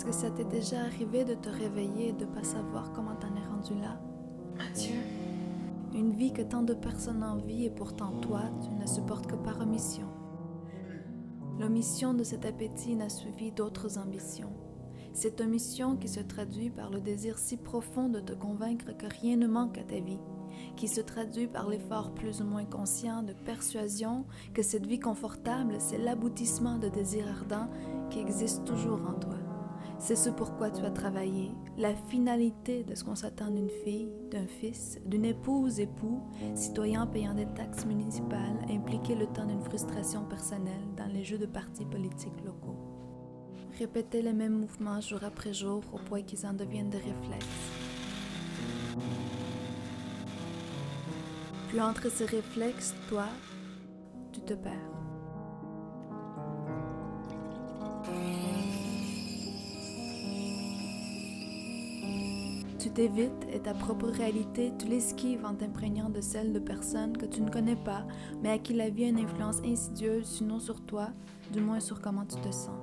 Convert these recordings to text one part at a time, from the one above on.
Est-ce que ça t'est déjà arrivé de te réveiller et de pas savoir comment t'en es rendu là? Adieu. Une vie que tant de personnes envient et pourtant toi, tu ne supportes que par omission. L'omission de cet appétit n'a suivi d'autres ambitions. Cette omission qui se traduit par le désir si profond de te convaincre que rien ne manque à ta vie, qui se traduit par l'effort plus ou moins conscient de persuasion que cette vie confortable, c'est l'aboutissement de désirs ardents qui existent toujours en toi. C'est ce pourquoi tu as travaillé, la finalité de ce qu'on s'attend d'une fille, d'un fils, d'une épouse, époux, citoyen payant des taxes municipales, impliqué le temps d'une frustration personnelle dans les jeux de partis politiques locaux. Répéter les mêmes mouvements jour après jour au point qu'ils en deviennent des réflexes. Puis entre ces réflexes, toi, tu te perds. Tu t'évites et ta propre réalité, tu l'esquives en t'imprégnant de celle de personnes que tu ne connais pas, mais à qui la vie a une influence insidieuse, sinon sur toi, du moins sur comment tu te sens.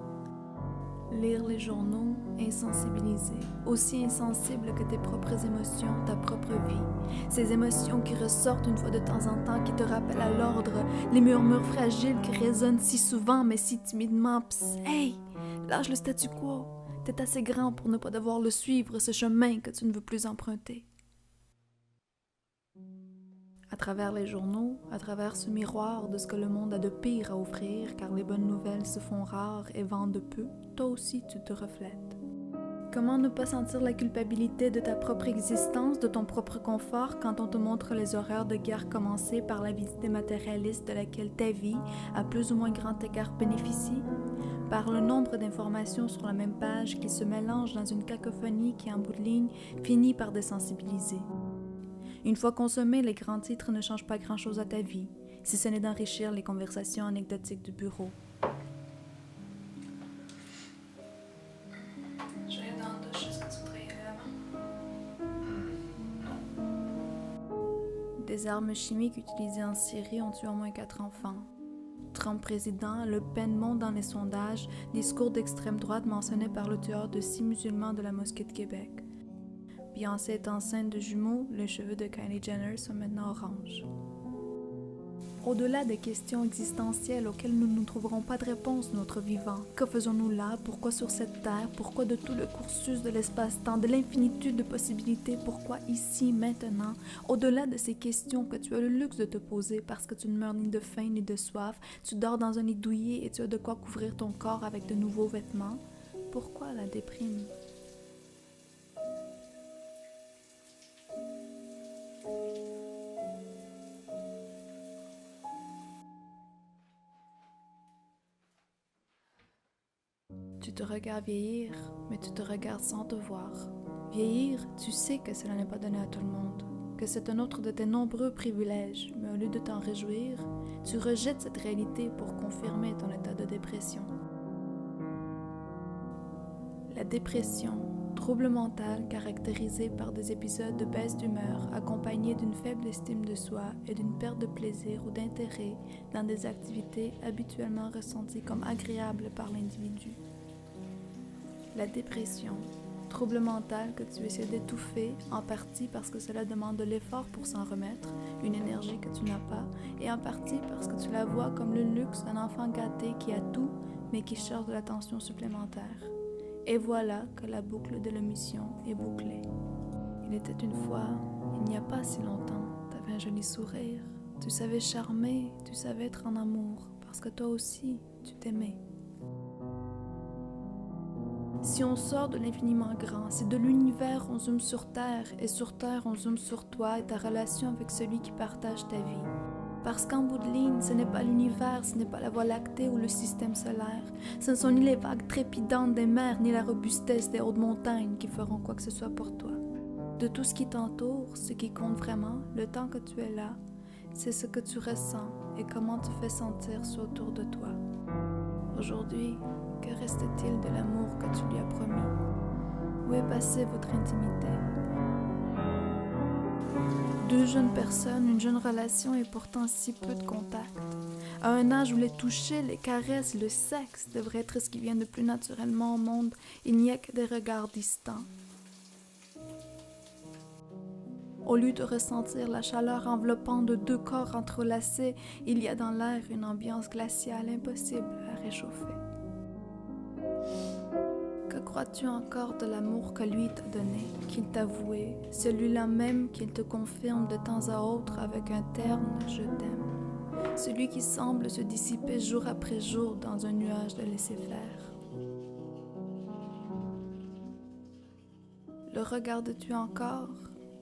Lire les journaux, insensibilisé, aussi insensible que tes propres émotions, ta propre vie. Ces émotions qui ressortent une fois de temps en temps, qui te rappellent à l'ordre, les murmures fragiles qui résonnent si souvent mais si timidement. Psst, hey, lâche le statu quo. T'es assez grand pour ne pas devoir le suivre, ce chemin que tu ne veux plus emprunter. À travers les journaux, à travers ce miroir de ce que le monde a de pire à offrir, car les bonnes nouvelles se font rares et vendent peu, toi aussi tu te reflètes. Comment ne pas sentir la culpabilité de ta propre existence, de ton propre confort, quand on te montre les horreurs de guerre commencées par la visite matérialiste de laquelle ta vie, à plus ou moins grand écart, bénéficie? Par le nombre d'informations sur la même page qui se mélangent dans une cacophonie qui, en bout de ligne, finit par désensibiliser. Une fois consommés, les grands titres ne changent pas grand-chose à ta vie, si ce n'est d'enrichir les conversations anecdotiques du bureau. Je vais dans la douche, est-ce que tu voudrais y aller avant? Des armes chimiques utilisées en Syrie ont tué au moins 4 enfants. Trump président, Le Pen monte dans les sondages, discours d'extrême droite mentionné par le tueur de 6 musulmans de la mosquée de Québec. Beyoncé est enceinte de jumeaux, les cheveux de Kylie Jenner sont maintenant orange. Au-delà des questions existentielles auxquelles nous ne trouverons pas de réponse notre vivant, que faisons-nous là, pourquoi sur cette terre, pourquoi de tout le cursus de l'espace-temps, de l'infinitude de possibilités, pourquoi ici, maintenant, au-delà de ces questions que tu as le luxe de te poser parce que tu ne meurs ni de faim ni de soif, tu dors dans un lit douillet et tu as de quoi couvrir ton corps avec de nouveaux vêtements, pourquoi la déprime? Tu te regardes vieillir, mais tu te regardes sans te voir. Vieillir, tu sais que cela n'est pas donné à tout le monde, que c'est un autre de tes nombreux privilèges, mais au lieu de t'en réjouir, tu rejettes cette réalité pour confirmer ton état de dépression. La dépression, trouble mental caractérisé par des épisodes de baisse d'humeur accompagnés d'une faible estime de soi et d'une perte de plaisir ou d'intérêt dans des activités habituellement ressenties comme agréables par l'individu. La dépression, trouble mental que tu essaies d'étouffer, en partie parce que cela demande de l'effort pour s'en remettre, une énergie que tu n'as pas, et en partie parce que tu la vois comme le luxe d'un enfant gâté qui a tout, mais qui cherche de l'attention supplémentaire. Et voilà que la boucle de l'omission est bouclée. Il était une fois, il n'y a pas si longtemps, t'avais un joli sourire, tu savais charmer, tu savais être en amour, parce que toi aussi, tu t'aimais. Si on sort de l'infiniment grand, si de l'univers on zoome sur Terre, et sur Terre on zoome sur toi et ta relation avec celui qui partage ta vie. Parce qu'en bout de ligne, ce n'est pas l'univers, ce n'est pas la Voie lactée ou le système solaire. Ce ne sont ni les vagues trépidantes des mers, ni la robustesse des hautes montagnes qui feront quoi que ce soit pour toi. De tout ce qui t'entoure, ce qui compte vraiment, le temps que tu es là, c'est ce que tu ressens et comment tu fais sentir ce autour de toi. Aujourd'hui, que reste-t-il de l'amour que tu lui as promis? Où est passée votre intimité? Deux jeunes personnes, une jeune relation et pourtant si peu de contact. À un âge où les touchés, les caresses, le sexe devraient être ce qui vient de plus naturellement au monde, il n'y a que des regards distants. Au lieu de ressentir la chaleur enveloppante de deux corps entrelacés, il y a dans l'air une ambiance glaciale impossible à réchauffer. Que crois-tu encore de l'amour que lui t'a donné, qu'il t'a voué, celui-là même qu'il te confirme de temps à autre avec un terne « je t'aime », celui qui semble se dissiper jour après jour dans un nuage de laisser-faire? Le regardes-tu encore?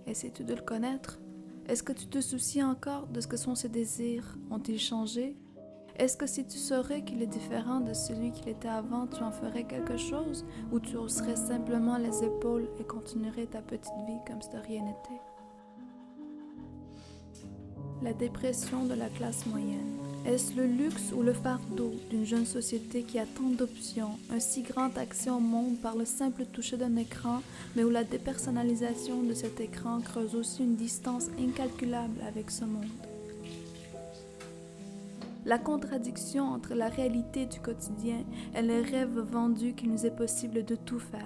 Essaies-tu de le connaître? Est-ce que tu te soucies encore de ce que sont ses désirs? Ont-ils changé? Est-ce que si tu saurais qu'il est différent de celui qu'il était avant, tu en ferais quelque chose? Ou tu hausserais simplement les épaules et continuerais ta petite vie comme si de rien n'était? La dépression de la classe moyenne. Est-ce le luxe ou le fardeau d'une jeune société qui a tant d'options, un si grand accès au monde par le simple toucher d'un écran, mais où la dépersonnalisation de cet écran creuse aussi une distance incalculable avec ce monde? La contradiction entre la réalité du quotidien et les rêves vendus qu'il nous est possible de tout faire.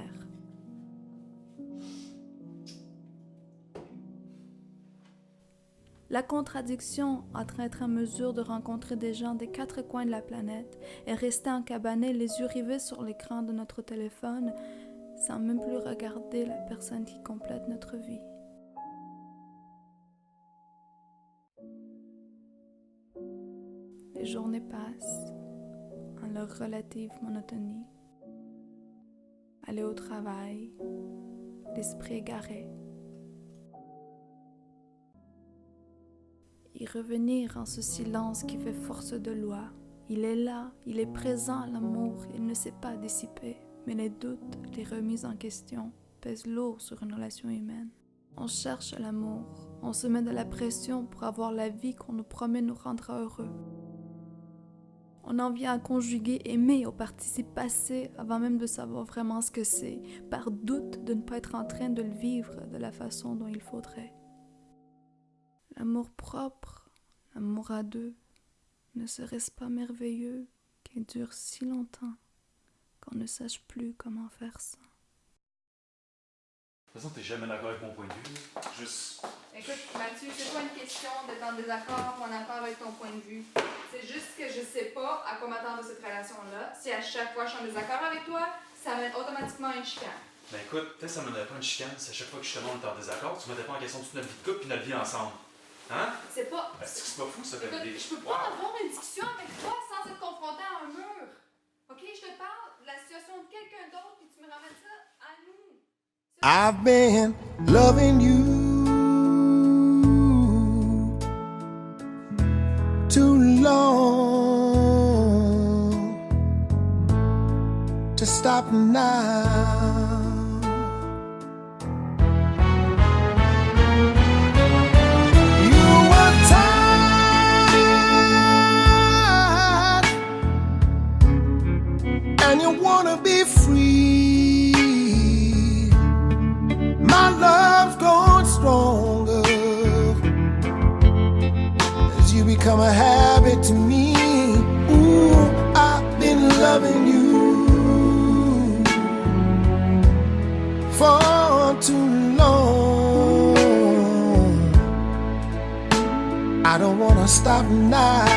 La contradiction entre être en mesure de rencontrer des gens des quatre coins de la planète et rester encabané les yeux rivés sur l'écran de notre téléphone sans même plus regarder la personne qui complète notre vie. Les journées passent en leur relative monotonie. Aller au travail, l'esprit égaré. Y revenir en ce silence qui fait force de loi. Il est là, il est présent, l'amour, il ne s'est pas dissipé. Mais les doutes, les remises en question pèsent lourd sur une relation humaine. On cherche l'amour, on se met de la pression pour avoir la vie qu'on nous promet nous rendra heureux. On en vient à conjuguer aimer au participe passé avant même de savoir vraiment ce que c'est, par doute de ne pas être en train de le vivre de la façon dont il faudrait. L'amour propre, l'amour à deux, ne serait-ce pas merveilleux qu'il dure si longtemps qu'on ne sache plus comment faire ça? De toute façon, t'es jamais d'accord avec mon point de vue. Juste... Écoute, Mathieu, c'est pas une question d'être en désaccord ou en accord avec ton point de vue. C'est juste que je sais pas à quoi m'attendre de cette relation-là. Si à chaque fois je suis en désaccord avec toi, ça mène automatiquement à une chicane. Ben écoute, peut-être que ça mènerait pas une chicane si à chaque fois que justement on est en désaccord, tu mettais pas en question toute notre vie de couple puis notre vie ensemble. Hein? C'est pas... Ben, c'est pas fou ça, Écoute, David. je peux pas avoir une discussion avec toi sans être confronté à un mur. Ok, je te parle de la situation de quelqu'un d'autre puis tu me ramènes ça à nous. I've been loving you too long to stop now. You were tired and you wanna be free. My love's grown stronger as you become a habit to me. Ooh, I've been loving you for too long. I don't wanna stop now.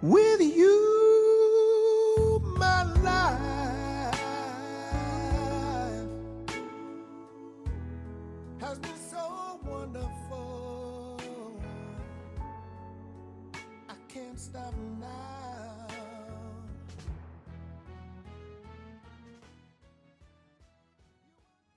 With you, my life has been so wonderful. I can't stop now.